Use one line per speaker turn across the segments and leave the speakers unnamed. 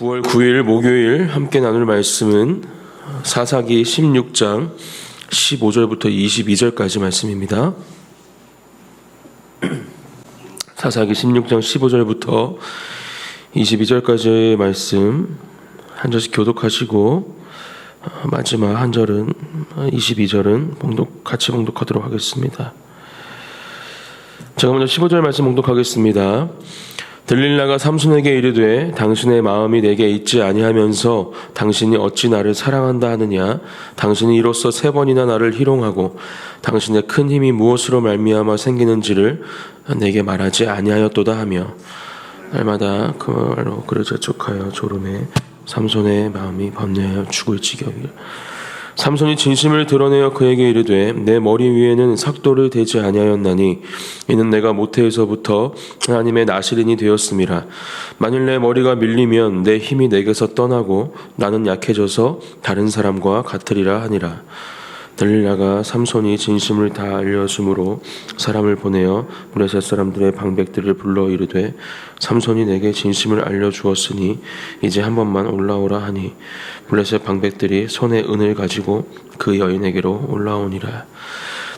9월 9일 목요일 함께 나눌 말씀은 사사기 16장 15절부터 22절까지 말씀입니다. 사사기 16장 15절부터 22절까지의 말씀 한 절씩 교독하시고 마지막 한 절은 22절은 같이 봉독하도록 하겠습니다. 제가 먼저 15절 말씀 봉독하겠습니다. 들릴라가 삼손에게 이르되 당신의 마음이 내게 있지 아니하면서 당신이 어찌 나를 사랑한다 하느냐. 당신이 이로써 3번이나 나를 희롱하고 당신의 큰 힘이 무엇으로 말미암아 생기는지를 내게 말하지 아니하였도다 하며 날마다 그 말로 그를 재촉하여 졸음에 삼손의 마음이 번뇌하여 죽을 지경이라. 삼손이 진심을 드러내어 그에게 이르되 내 머리 위에는 삭도를 대지 아니하였나니 이는 내가 모태에서부터 하나님의 나실인이 되었음이라. 만일 내 머리가 밀리면 내 힘이 내게서 떠나고 나는 약해져서 다른 사람과 같으리라 하니라. 들릴라가 삼손이 진심을 다 알려줌으로 사람을 보내어 블레셋 사람들의 방백들을 불러 이르되 삼손이 내게 진심을 알려주었으니 이제 한 번만 올라오라 하니 블레셋 방백들이 손에 은을 가지고 그 여인에게로 올라오니라.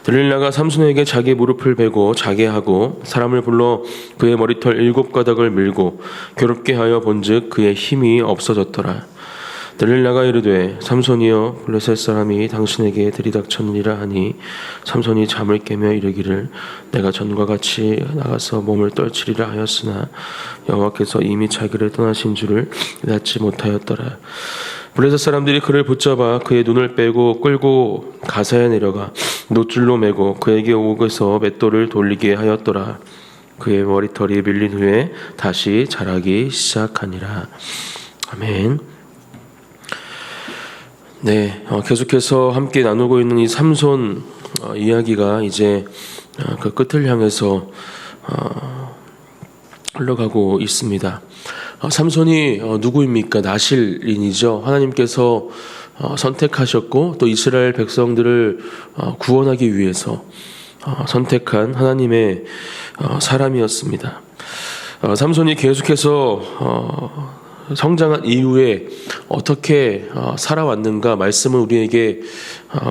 들릴라가 삼손에게 자기 무릎을 베고 자게 하고 사람을 불러 그의 머리털 7가닥을 밀고 괴롭게 하여 본즉 그의 힘이 없어졌더라. 들릴라가 이르되 삼손이여 블레셋 사람이 당신에게 들이닥쳤느니라 하니 삼손이 잠을 깨며 이르기를 내가 전과 같이 나가서 몸을 떨치리라 하였으나 여호와께서 이미 자기를 떠나신 줄을 깨닫지 못하였더라. 블레셋 사람들이 그를 붙잡아 그의 눈을 빼고 끌고 가사에 내려가 놋줄로 매고 그에게 옥에서 맷돌을 돌리게 하였더라. 그의 머리털이 밀린 후에 다시 자라기 시작하니라. 아멘. 네, 계속해서 함께 나누고 있는 이 삼손 이야기가 이제 그 끝을 향해서 흘러가고 있습니다. 삼손이 누구입니까? 나실인이죠. 하나님께서 선택하셨고 또 이스라엘 백성들을 구원하기 위해서 선택한 하나님의 사람이었습니다. 삼손이 계속해서 성장한 이후에 어떻게 살아왔는가 말씀을 우리에게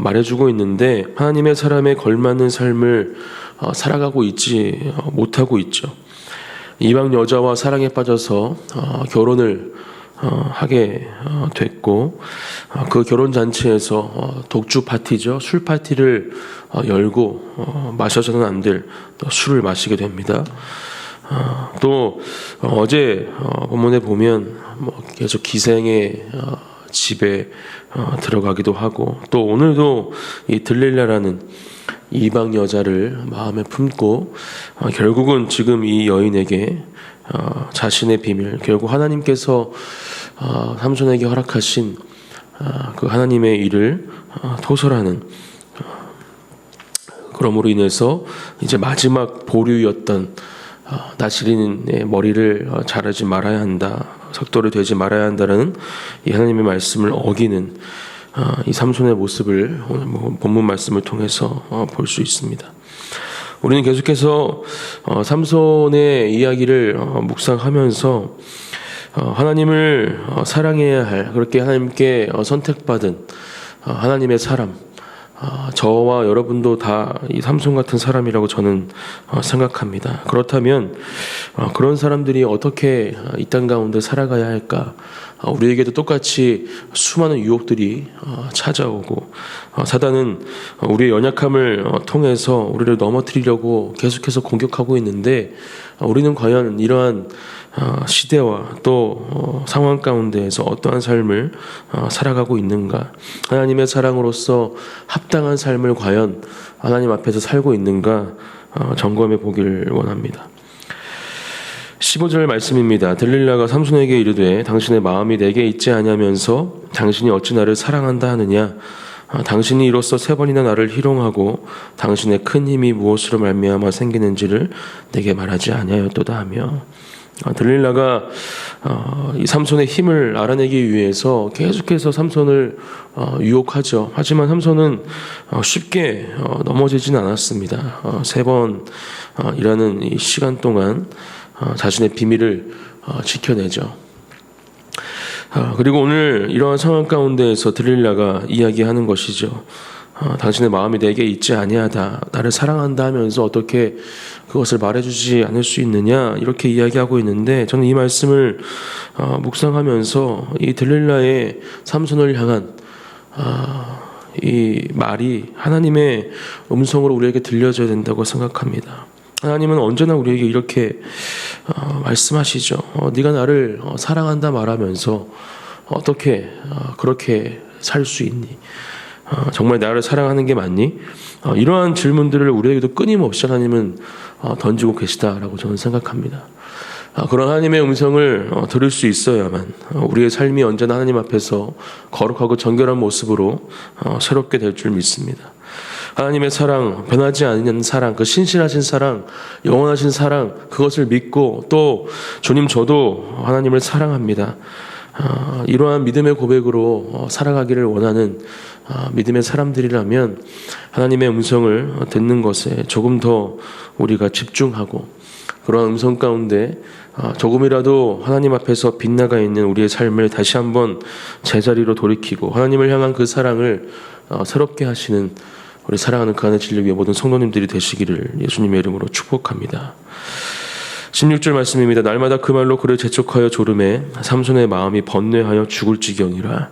말해주고 있는데 하나님의 사람에 걸맞는 삶을 살아가고 있지 못하고 있죠. 이방 여자와 사랑에 빠져서 결혼을 하게 됐고 그 결혼 잔치에서 독주 파티죠. 술 파티를 열고 마셔서는 안 될 술을 마시게 됩니다. 또 어제 본문에 보면 계속 기생의 집에 들어가기도 하고 또 오늘도 이 들릴라라는 이방 여자를 마음에 품고 결국은 지금 이 여인에게 자신의 비밀, 결국 하나님께서 삼손에게 허락하신 그 하나님의 일을 토설하는, 그러므로 인해서 이제 마지막 보류였던 나실인의 머리를 자르지 말아야 한다, 삭도를 대지 말아야 한다라는 이 하나님의 말씀을 어기는 이 삼손의 모습을 오늘 본문 말씀을 통해서 볼 수 있습니다. 우리는 계속해서 삼손의 이야기를 묵상하면서 하나님을 사랑해야 할, 그렇게 하나님께 선택받은 하나님의 사람, 저와 여러분도 다 이 삼손 같은 사람이라고 저는 생각합니다. 그렇다면 그런 사람들이 어떻게 이 땅 가운데 살아가야 할까? 우리에게도 똑같이 수많은 유혹들이 찾아오고 사단은 우리의 연약함을 통해서 우리를 넘어뜨리려고 계속해서 공격하고 있는데 우리는 과연 이러한 시대와 또 상황 가운데에서 어떠한 삶을 살아가고 있는가? 하나님의 사랑으로서 합당한 삶을 과연 하나님 앞에서 살고 있는가 점검해 보기를 원합니다. 15절 말씀입니다. 들릴라가 삼손에게 이르되 당신의 마음이 내게 있지 아니하면서 당신이 어찌 나를 사랑한다 하느냐. 당신이 이로써 3번이나 나를 희롱하고 당신의 큰 힘이 무엇으로 말미암아 생기는지를 내게 말하지 아니하였도다 하며, 들릴라가 이 삼손의 힘을 알아내기 위해서 계속해서 삼손을 유혹하죠. 하지만 삼손은 쉽게 넘어지진 않았습니다. 3번이라는 이 시간 동안 자신의 비밀을 지켜내죠. 그리고 오늘 이러한 상황 가운데에서 들릴라가 이야기하는 것이죠. 당신의 마음이 내게 있지 아니하다, 나를 사랑한다 하면서 어떻게 그것을 말해주지 않을 수 있느냐, 이렇게 이야기하고 있는데, 저는 이 말씀을 묵상하면서 이 들릴라의 삼손을 향한 이 말이 하나님의 음성으로 우리에게 들려져야 된다고 생각합니다. 하나님은 언제나 우리에게 이렇게 말씀하시죠. 네가 나를 사랑한다 말하면서 어떻게 그렇게 살 수 있니? 정말 나를 사랑하는 게 맞니? 이러한 질문들을 우리에게도 끊임없이 하나님은 던지고 계시다라고 저는 생각합니다. 그런 하나님의 음성을 들을 수 있어야만 우리의 삶이 언제나 하나님 앞에서 거룩하고 정결한 모습으로 새롭게 될 줄 믿습니다. 하나님의 사랑, 변하지 않는 사랑, 그 신실하신 사랑, 영원하신 사랑, 그것을 믿고 또 주님, 저도 하나님을 사랑합니다, 이러한 믿음의 고백으로 살아가기를 원하는 믿음의 사람들이라면 하나님의 음성을 듣는 것에 조금 더 우리가 집중하고, 그러한 음성 가운데 조금이라도 하나님 앞에서 빗나가 있는 우리의 삶을 다시 한번 제자리로 돌이키고 하나님을 향한 그 사랑을 새롭게 하시는 우리 사랑하는 그 안의 진리 위에 모든 성도님들이 되시기를 예수님의 이름으로 축복합니다. 16절 말씀입니다. 날마다 그 말로 그를 재촉하여 조름에 삼손의 마음이 번뇌하여 죽을 지경이라.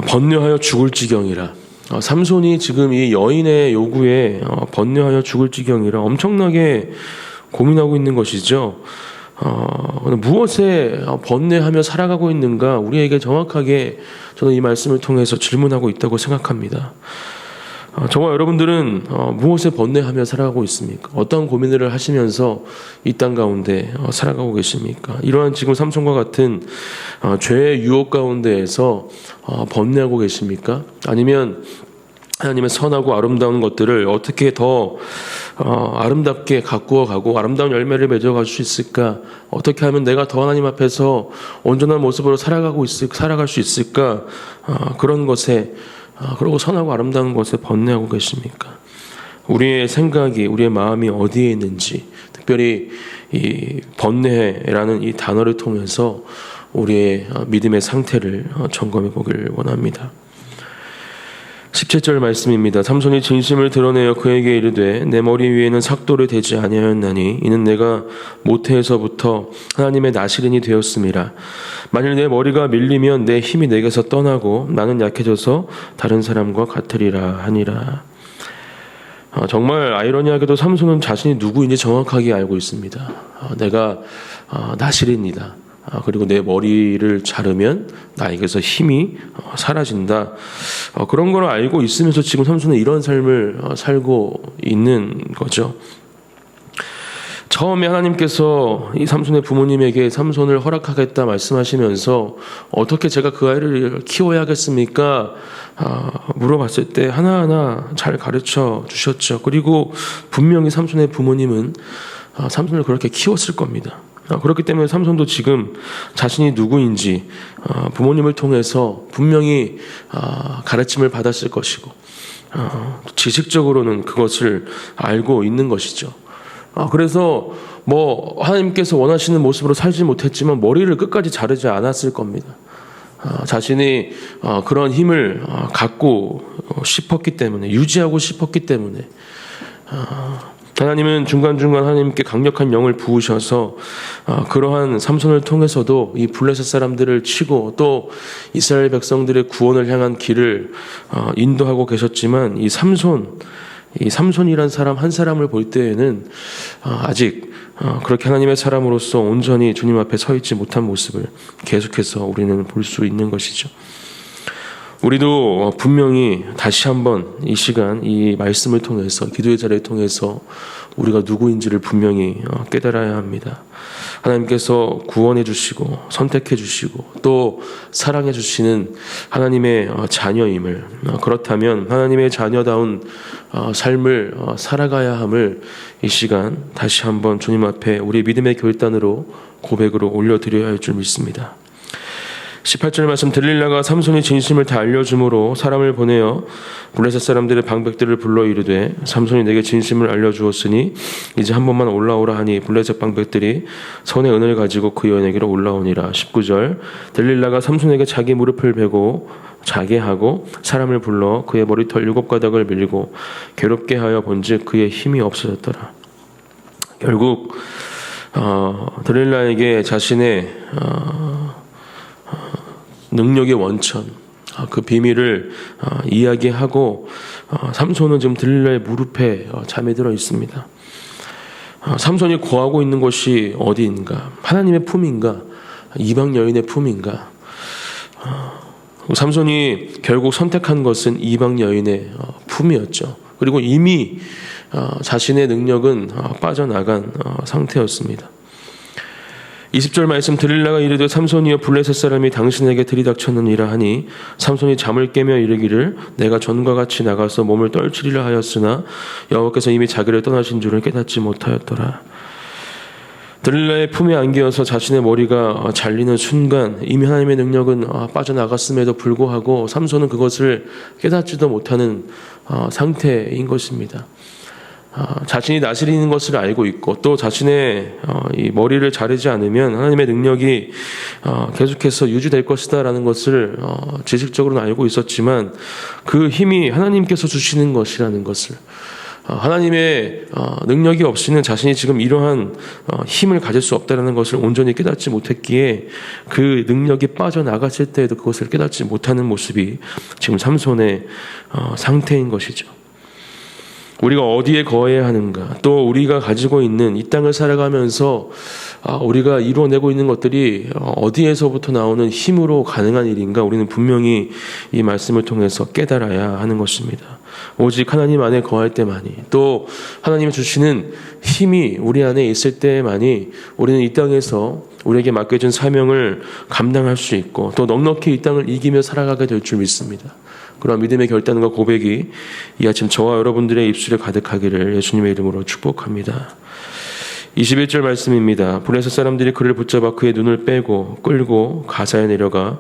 번뇌하여 죽을 지경이라. 삼손이 지금 이 여인의 요구에 번뇌하여 죽을 지경이라 엄청나게 고민하고 있는 것이죠. 무엇에 번뇌하며 살아가고 있는가, 우리에게 정확하게 저는 이 말씀을 통해서 질문하고 있다고 생각합니다. 정말 여러분들은 무엇에 번뇌하며 살아가고 있습니까? 어떤 고민을 하시면서 이 땅 가운데 살아가고 계십니까? 이러한 지금 삼손과 같은 죄의 유혹 가운데에서 번뇌하고 계십니까? 아니면 하나님의 선하고 아름다운 것들을 어떻게 더 아름답게 가꾸어 가고 아름다운 열매를 맺어갈 수 있을까? 어떻게 하면 내가 더 하나님 앞에서 온전한 모습으로 살아갈 수 있을까? 그런 것에, 그리고 선하고 아름다운 것에 번뇌하고 계십니까? 우리의 생각이, 우리의 마음이 어디에 있는지, 특별히 이 번뇌라는 이 단어를 통해서 우리의 믿음의 상태를 점검해 보기를 원합니다. 17절 말씀입니다. 삼손이 진심을 드러내어 그에게 이르되 내 머리 위에는 삭도를 대지 아니하였나니 이는 내가 모태에서부터 하나님의 나시린이 되었음이라. 만일 내 머리가 밀리면 내 힘이 내게서 떠나고 나는 약해져서 다른 사람과 같으리라 하니라. 정말 아이러니하게도 삼손은 자신이 누구인지 정확하게 알고 있습니다. 내가 나시린이다. 그리고 내 머리를 자르면 나에게서 힘이 사라진다. 그런 걸 알고 있으면서 지금 삼손은 이런 삶을 살고 있는 거죠. 처음에 하나님께서 이 삼손의 부모님에게 삼손을 허락하겠다 말씀하시면서 어떻게 제가 그 아이를 키워야겠습니까? 물어봤을 때 하나하나 잘 가르쳐 주셨죠. 그리고 분명히 삼손의 부모님은 삼손을 그렇게 키웠을 겁니다. 그렇기 때문에 삼손도 지금 자신이 누구인지 부모님을 통해서 분명히 가르침을 받았을 것이고 지식적으로는 그것을 알고 있는 것이죠. 그래서 하나님께서 원하시는 모습으로 살지 못했지만 머리를 끝까지 자르지 않았을 겁니다. 자신이 그런 힘을 갖고 싶었기 때문에, 유지하고 싶었기 때문에 하나님은 중간중간 하나님께 강력한 영을 부으셔서 그러한 삼손을 통해서도 이 블레셋 사람들을 치고 또 이스라엘 백성들의 구원을 향한 길을 인도하고 계셨지만 이 삼손이란 사람 한 사람을 볼 때에는 아직 그렇게 하나님의 사람으로서 온전히 주님 앞에 서 있지 못한 모습을 계속해서 우리는 볼 수 있는 것이죠. 우리도 분명히 다시 한번 이 시간 이 말씀을 통해서, 기도의 자리를 통해서 우리가 누구인지를 분명히 깨달아야 합니다. 하나님께서 구원해 주시고 선택해 주시고 또 사랑해 주시는 하나님의 자녀임을, 그렇다면 하나님의 자녀다운 삶을 살아가야 함을 이 시간 다시 한번 주님 앞에 우리 믿음의 결단으로 고백으로 올려드려야 할 줄 믿습니다. 18절 말씀, 들릴라가 삼손이 진심을 다 알려줌으로 사람을 보내어 블레셋 사람들의 방백들을 불러 이르되 삼손이 내게 진심을 알려주었으니 이제 한 번만 올라오라 하니 블레셋 방백들이 손에 은을 가지고 그 여인에게로 올라오니라. 19절, 들릴라가 삼손에게 자기 무릎을 베고 자게 하고 사람을 불러 그의 머리털 7가닥을 밀고 괴롭게 하여 본즉 그의 힘이 없어졌더라. 결국 들릴라에게 자신의 능력의 원천, 그 비밀을 이야기하고 삼손은 지금 들릴라의 무릎에 잠에 들어 있습니다. 삼손이 거하고 있는 곳이 어디인가? 하나님의 품인가? 이방 여인의 품인가? 삼손이 결국 선택한 것은 이방 여인의 품이었죠. 그리고 이미 자신의 능력은 빠져나간 상태였습니다. 20절 말씀, 들릴라가 이르되 삼손이여 블레셋 사람이 당신에게 들이닥쳤느니라 하니 삼손이 잠을 깨며 이르기를 내가 전과 같이 나가서 몸을 떨치리라 하였으나 여호와께서 이미 자기를 떠나신 줄을 깨닫지 못하였더라. 들릴라의 품에 안기어서 자신의 머리가 잘리는 순간 이미 하나님의 능력은 빠져나갔음에도 불구하고 삼손은 그것을 깨닫지도 못하는 상태인 것입니다. 자신이 나시리는 것을 알고 있고 또 자신의 이 머리를 자르지 않으면 하나님의 능력이 계속해서 유지될 것이다라는 것을 지식적으로는 알고 있었지만 그 힘이 하나님께서 주시는 것이라는 것을, 하나님의 능력이 없이는 자신이 지금 이러한 힘을 가질 수 없다는 것을 온전히 깨닫지 못했기에 그 능력이 빠져나갔을 때에도 그것을 깨닫지 못하는 모습이 지금 삼손의 상태인 것이죠. 우리가 어디에 거해야 하는가, 또 우리가 가지고 있는 이 땅을 살아가면서 우리가 이루어내고 있는 것들이 어디에서부터 나오는 힘으로 가능한 일인가, 우리는 분명히 이 말씀을 통해서 깨달아야 하는 것입니다. 오직 하나님 안에 거할 때만이, 또 하나님이 주시는 힘이 우리 안에 있을 때만이 우리는 이 땅에서 우리에게 맡겨진 사명을 감당할 수 있고 또 넉넉히 이 땅을 이기며 살아가게 될 줄 믿습니다. 그런 믿음의 결단과 고백이 이 아침 저와 여러분들의 입술에 가득하기를 예수님의 이름으로 축복합니다. 21절 말씀입니다. 블레셋 사람들이 그를 붙잡아 그의 눈을 빼고 끌고 가사에 내려가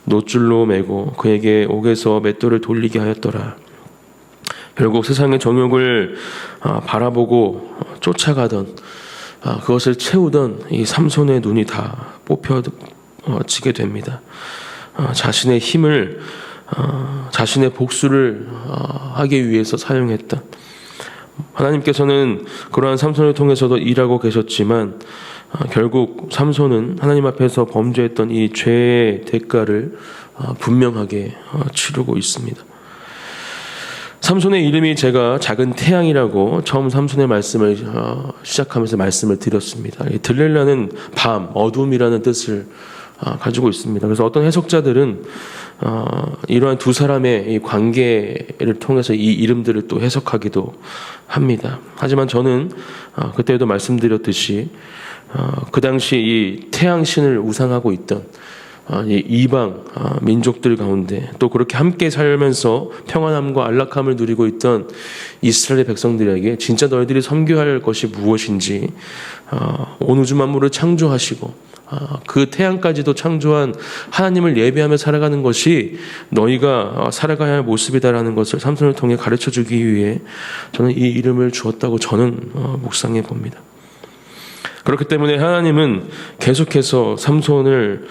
놋줄로 매고 그에게 옥에서 맷돌을 돌리게 하였더라. 결국 세상의 정욕을 바라보고 쫓아가던, 그것을 채우던 이 삼손의 눈이 다 뽑혀지게 됩니다. 자신의 힘을, 자신의 복수를 하기 위해서 사용했다. 하나님께서는 그러한 삼손을 통해서도 일하고 계셨지만 결국 삼손은 하나님 앞에서 범죄했던 이 죄의 대가를 분명하게 치르고 있습니다. 삼손의 이름이 제가 작은 태양이라고 처음 삼손의 말씀을 시작하면서 말씀을 드렸습니다. 들릴라는 밤, 어둠이라는 뜻을 가지고 있습니다. 그래서 어떤 해석자들은 이러한 두 사람의 이 관계를 통해서 이 이름들을 또 해석하기도 합니다. 하지만 저는 그때도 말씀드렸듯이 그 당시 이 태양신을 우상하고 있던 이방 민족들 가운데 또 그렇게 함께 살면서 평안함과 안락함을 누리고 있던 이스라엘의 백성들에게 진짜 너희들이 섬겨야 할 것이 무엇인지, 온 우주 만물을 창조하시고 그 태양까지도 창조한 하나님을 예배하며 살아가는 것이 너희가 살아가야 할 모습이다라는 것을 삼손을 통해 가르쳐주기 위해 저는 이 이름을 주었다고 저는 묵상해 봅니다. 그렇기 때문에 하나님은 계속해서 삼손을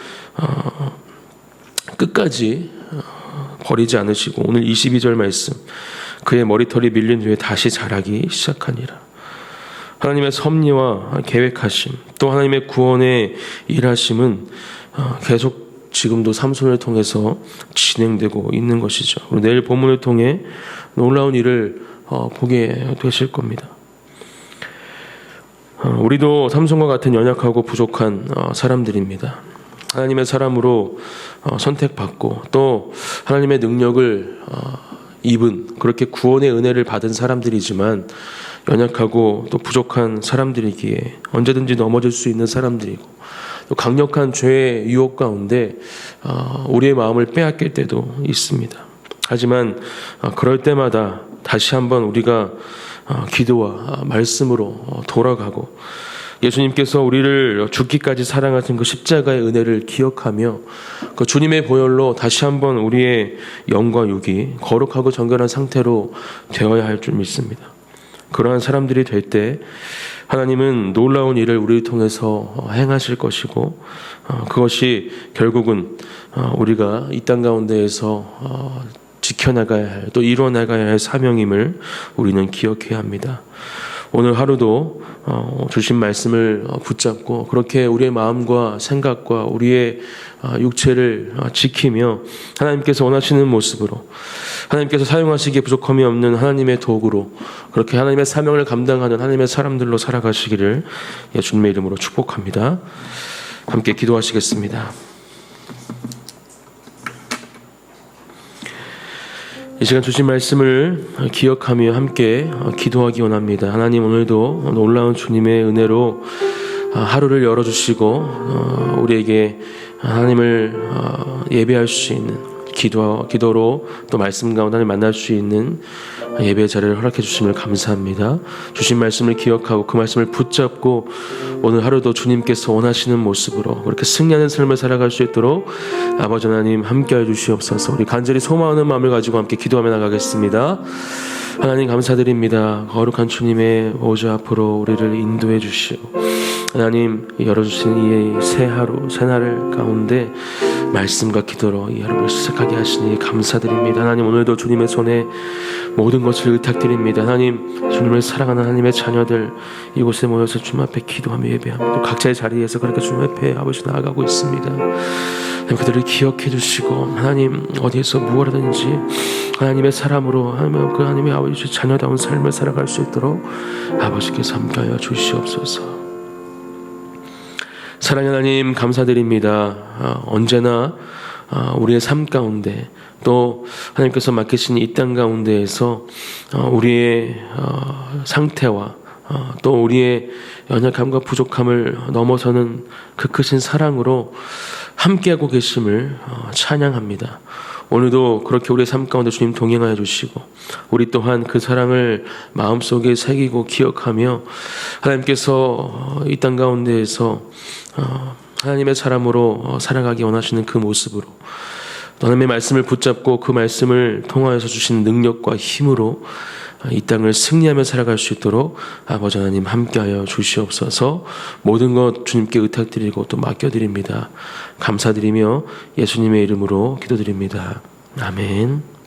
끝까지 버리지 않으시고 오늘 22절 말씀, 그의 머리털이 밀린 후에 다시 자라기 시작하니라. 하나님의 섭리와 계획하심, 또 하나님의 구원의 일하심은 계속 지금도 삼손을 통해서 진행되고 있는 것이죠. 그리고 내일 본문을 통해 놀라운 일을 보게 되실 겁니다. 우리도 삼손과 같은 연약하고 부족한 사람들입니다. 하나님의 사람으로 선택받고 또 하나님의 능력을 입은, 그렇게 구원의 은혜를 받은 사람들이지만 연약하고 또 부족한 사람들이기에 언제든지 넘어질 수 있는 사람들이고 또 강력한 죄의 유혹 가운데 우리의 마음을 빼앗길 때도 있습니다. 하지만 그럴 때마다 다시 한번 우리가 기도와 말씀으로 돌아가고 예수님께서 우리를 죽기까지 사랑하신 그 십자가의 은혜를 기억하며 그 주님의 보혈로 다시 한번 우리의 영과 육이 거룩하고 정결한 상태로 되어야 할 줄 믿습니다. 그러한 사람들이 될 때 하나님은 놀라운 일을 우리를 통해서 행하실 것이고, 그것이 결국은 우리가 이 땅 가운데에서 지켜나가야 할, 또 이루어나가야 할 사명임을 우리는 기억해야 합니다. 오늘 하루도 주신 말씀을 붙잡고 그렇게 우리의 마음과 생각과 우리의 육체를 지키며 하나님께서 원하시는 모습으로, 하나님께서 사용하시기에 부족함이 없는 하나님의 도구로, 그렇게 하나님의 사명을 감당하는 하나님의 사람들로 살아가시기를 예수님의 이름으로 축복합니다. 함께 기도하시겠습니다. 이 시간 주신 말씀을 기억하며 함께 기도하기 원합니다. 하나님, 오늘도 놀라운 주님의 은혜로 하루를 열어주시고 우리에게 하나님을 예배할 수 있는 기도로 또 말씀 가운데 하나님 만날 수 있는 예배의 자리를 허락해 주심을 감사합니다. 주신 말씀을 기억하고 그 말씀을 붙잡고 오늘 하루도 주님께서 원하시는 모습으로 그렇게 승리하는 삶을 살아갈 수 있도록 아버지 하나님 함께해 주시옵소서. 우리 간절히 소망하는 마음을 가지고 함께 기도하며 나가겠습니다. 하나님 감사드립니다. 거룩한 주님의 보좌 앞으로 우리를 인도해 주시오. 하나님, 열어주신 이 새 하루, 새 날 가운데 말씀과 기도로 이 하루를 시작하게 하시니 감사드립니다. 하나님, 오늘도 주님의 손에 모든 것을 의탁드립니다. 하나님, 주님을 사랑하는 하나님의 자녀들 이곳에 모여서 주님 앞에 기도하며 예배합니다. 또 각자의 자리에서 그렇게 주님 앞에 아버지 나아가고 있습니다. 그들을 기억해 주시고 하나님, 어디에서 무엇하든지 하나님의 사람으로 하나님의 아버지 자녀다운 삶을 살아갈 수 있도록 아버지께서 함께하여 주시옵소서. 사랑하는 하나님 감사드립니다. 언제나 우리의 삶 가운데 또 하나님께서 맡기신 이 땅 가운데에서 우리의 상태와 또 우리의 연약함과 부족함을 넘어서는 그 크신 사랑으로 함께하고 계심을 찬양합니다. 오늘도 그렇게 우리의 삶 가운데 주님 동행하여 주시고 우리 또한 그 사랑을 마음속에 새기고 기억하며 하나님께서 이 땅 가운데에서 하나님의 사람으로 살아가기 원하시는 그 모습으로 하나님의 말씀을 붙잡고 그 말씀을 통하여서 주신 능력과 힘으로 이 땅을 승리하며 살아갈 수 있도록 아버지 하나님 함께하여 주시옵소서. 모든 것 주님께 의탁드리고 또 맡겨드립니다. 감사드리며 예수님의 이름으로 기도드립니다. 아멘.